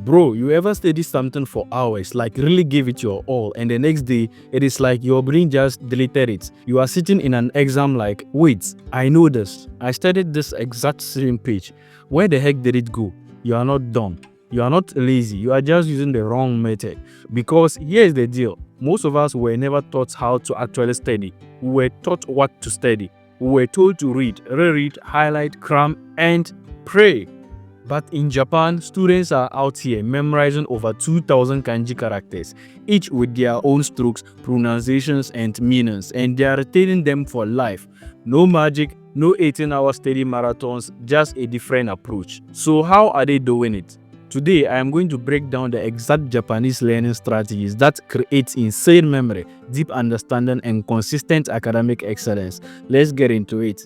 Bro, you ever study something for hours, like really give it your all, and the next day, it is like your brain just deleted it. You are sitting in an exam like, wait, I know this. I studied this exact same page. Where the heck did it go? You are not dumb. You are not lazy. You are just using the wrong method. Because here's the deal. Most of us were never taught how to actually study. We were taught what to study. We were told to read, reread, highlight, cram, and pray. But in Japan, students are out here memorizing over 2,000 kanji characters, each with their own strokes, pronunciations, and meanings, and they are retaining them for life. No magic, no 18-hour study marathons, just a different approach. So how are they doing it? Today, I am going to break down the exact Japanese learning strategies that create insane memory, deep understanding, and consistent academic excellence. Let's get into it.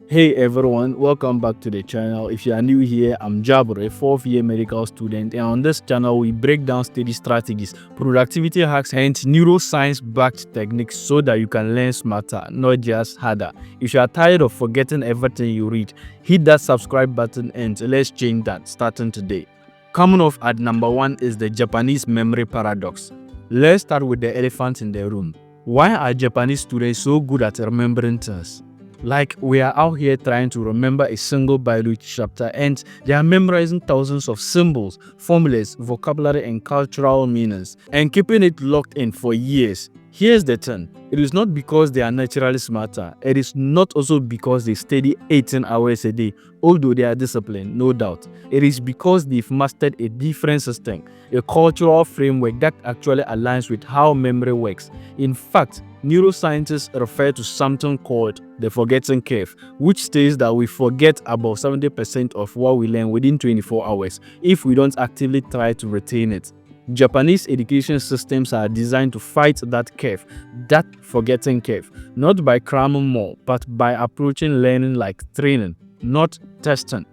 Hey everyone, welcome back to the channel. If you are new here, I'm Jabur, a 4th-year medical student, and on this channel we break down study strategies, productivity hacks, and neuroscience-backed techniques so that you can learn smarter, not just harder. If you are tired of forgetting everything you read, hit that subscribe button and let's change that starting today. Coming off at number 1 is the Japanese memory paradox. Let's start with the elephant in the room. Why are Japanese students so good at remembering things? Like, we are out here trying to remember a single biology chapter and they are memorizing thousands of symbols, formulas, vocabulary, and cultural meanings, and keeping it locked in for years. Here's the thing, it is not because they are naturally smarter, it is not also because they study 18 hours a day, although they are disciplined, no doubt. It is because they've mastered a different system, a cultural framework that actually aligns with how memory works. In fact, neuroscientists refer to something called the forgetting curve, which states that we forget about 70% of what we learn within 24 hours if we don't actively try to retain it. Japanese education systems are designed to fight that curve, that forgetting curve, not by cramming more, but by approaching learning like training, not testing.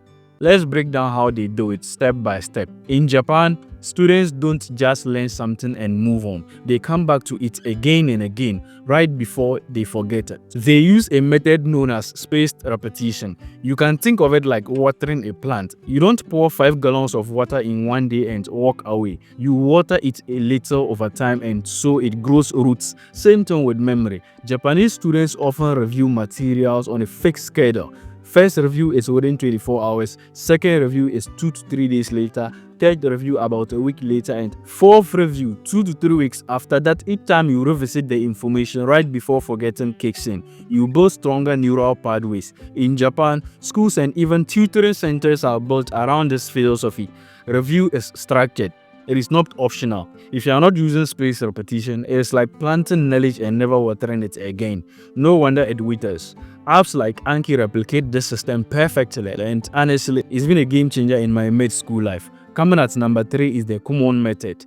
Let's break down how they do it step by step. In Japan, students don't just learn something and move on. They come back to it again and again, right before they forget it. They use a method known as spaced repetition. You can think of it like watering a plant. You don't pour 5 gallons of water in one day and walk away. You water it a little over time and so it grows roots. Same thing with memory. Japanese students often review materials on a fixed schedule. First review is within 24 hours, second review is 2 to 3 days later, third review about a week later, and fourth review 2 to 3 weeks after that. Each time you revisit the information right before forgetting kicks in, you build stronger neural pathways. In Japan, schools and even tutoring centers are built around this philosophy. Review is structured. It is not optional. If you are not using spaced repetition, it is like planting knowledge and never watering it again. No wonder it withers. Apps like Anki replicate this system perfectly, and honestly, it's been a game changer in my mid-school life. Coming at number 3 is the Kumon method,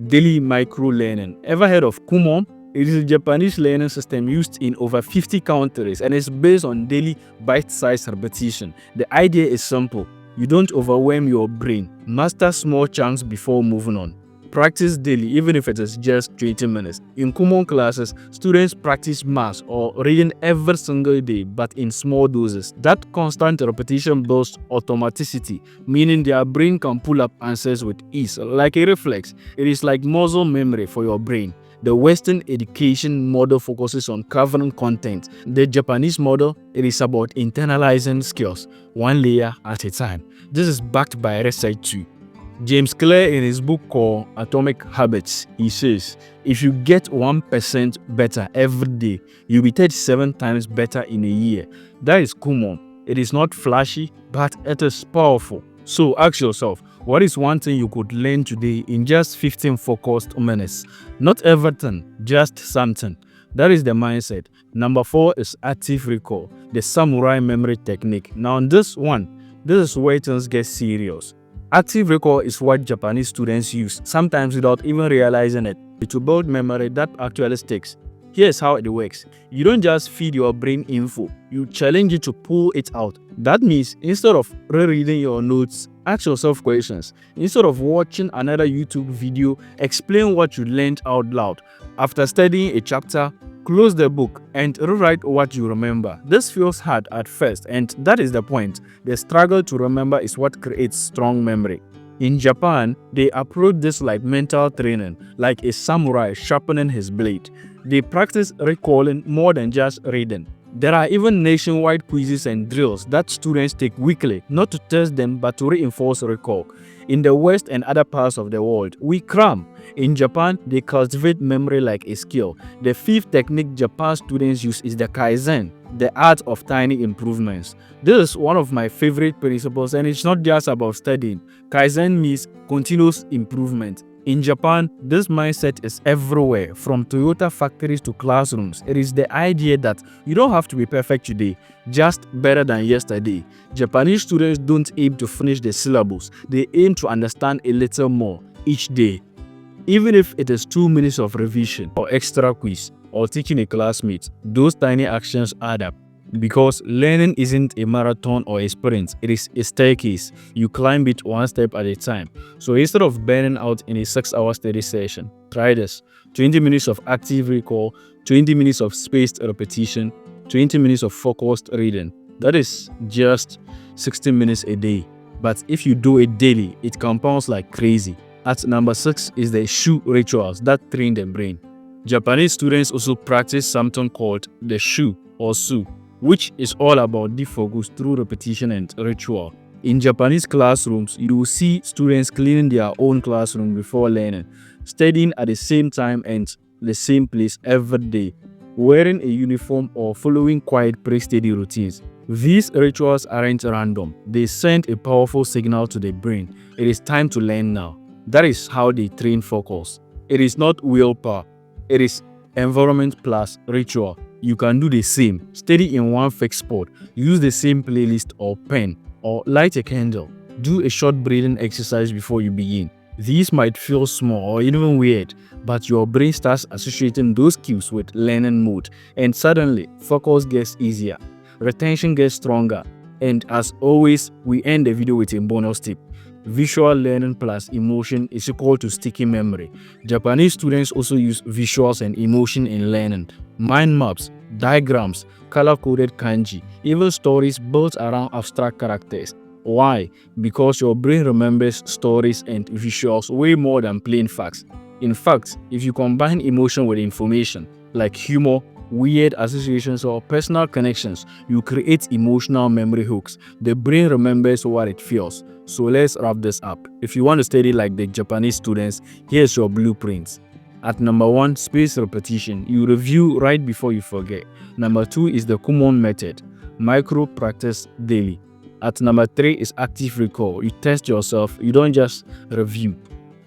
daily micro-learning. Ever heard of Kumon? It is a Japanese learning system used in over 50 countries and is based on daily bite-sized repetition. The idea is simple. You don't overwhelm your brain. Master small chunks before moving on. Practice daily, even if it is just 20 minutes. In Kumon classes, students practice math or reading every single day, but in small doses. That constant repetition builds automaticity, meaning their brain can pull up answers with ease, like a reflex. It is like muscle memory for your brain. The Western education model focuses on covering content. The Japanese model, it is about internalizing skills, one layer at a time. This is backed by research too. James Clear, in his book called Atomic Habits, he says, if you get 1% better every day, you'll be 37 times better in a year. That is Kumon. It is not flashy, but it is powerful. So ask yourself, what is one thing you could learn today in just 15 focused minutes? Not everything, just something. That is the mindset. Number 4 is active recall, the samurai memory technique. Now on this one, this is where things get serious. Active recall is what Japanese students use, sometimes without even realizing it, to build memory that actually sticks. Here's how it works. You don't just feed your brain info, you challenge it to pull it out. That means instead of rereading your notes, ask yourself questions. Instead of watching another YouTube video, explain what you learned out loud. After studying a chapter, close the book and rewrite what you remember. This feels hard at first, and that is the point. The struggle to remember is what creates strong memory. In Japan, they approach this like mental training, like a samurai sharpening his blade. They practice recalling more than just reading. There are even nationwide quizzes and drills that students take weekly, not to test them but to reinforce recall. In the West and other parts of the world, we cram. In Japan, they cultivate memory like a skill. The fifth technique Japan students use is the Kaizen, the art of tiny improvements. This is one of my favorite principles, and it's not just about studying. Kaizen means continuous improvement. In Japan, this mindset is everywhere, from Toyota factories to classrooms. It is the idea that you don't have to be perfect today, just better than yesterday. Japanese students don't aim to finish the syllabus, they aim to understand a little more each day. Even if it is 2 minutes of revision or extra quiz or teaching a classmate, those tiny actions add up. Because learning isn't a marathon or a sprint, it is a staircase. You climb it one step at a time. So instead of burning out in a 6-hour study session, try this. 20 minutes of active recall, 20 minutes of spaced repetition, 20 minutes of focused reading. That is just 60 minutes a day. But if you do it daily, it compounds like crazy. At number 6 is the shu rituals that train the brain. Japanese students also practice something called the shu or su, which is all about deep focus through repetition and ritual. In Japanese classrooms, you will see students cleaning their own classroom before learning, studying at the same time and the same place every day, wearing a uniform or following quiet pre-study routines. These rituals aren't random. They send a powerful signal to the brain. It is time to learn now. That is how they train focus. It is not willpower. It is environment plus ritual. You can do the same. Study in one fixed spot. Use the same playlist or pen, or light a candle. Do a short breathing exercise before you begin. These might feel small or even weird, but your brain starts associating those cues with learning mode, and suddenly focus gets easier, retention gets stronger. And as always, we end the video with a bonus tip. Visual learning plus emotion is equal to sticky memory. Japanese students also use visuals and emotion in learning. Mind maps, diagrams, color-coded kanji, even stories built around abstract characters. Why? Because your brain remembers stories and visuals way more than plain facts. In fact, if you combine emotion with information, like humor, weird associations, or personal connections, you create emotional memory hooks. The brain remembers what it feels. So let's wrap this up. If you want to study like the Japanese students, here's your blueprints. At number 1, spaced repetition. You review right before you forget. Number 2 is the Kumon method. Micro practice daily. At number 3 is active recall. You test yourself, you don't just review.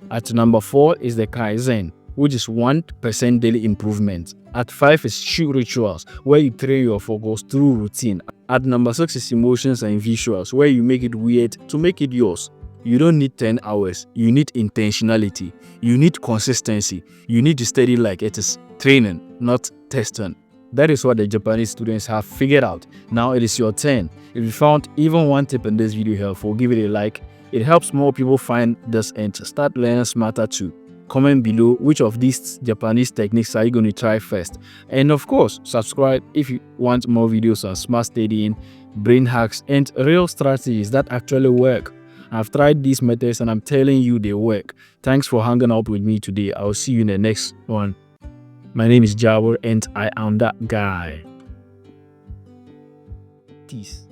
At number 4 is the Kaizen, which is 1% daily improvement. At 5 is shu rituals, where you train your focus through routine. At number 6 is emotions and visuals, where you make it weird to make it yours. You don't need 10 hours. You need intentionality. You need consistency. You need to study like it is training, not testing. That is what the Japanese students have figured out. Now it is your turn. If you found even one tip in this video helpful, give it a like. It helps more people find this and start learning smarter too. Comment below which of these Japanese techniques are you going to try first. And of course, subscribe if you want more videos on smart studying, brain hacks, and real strategies that actually work. I've tried these methods and I'm telling you they work. Thanks for hanging out with me today. I'll see you in the next one. My name is Jawar and I am that guy. Peace.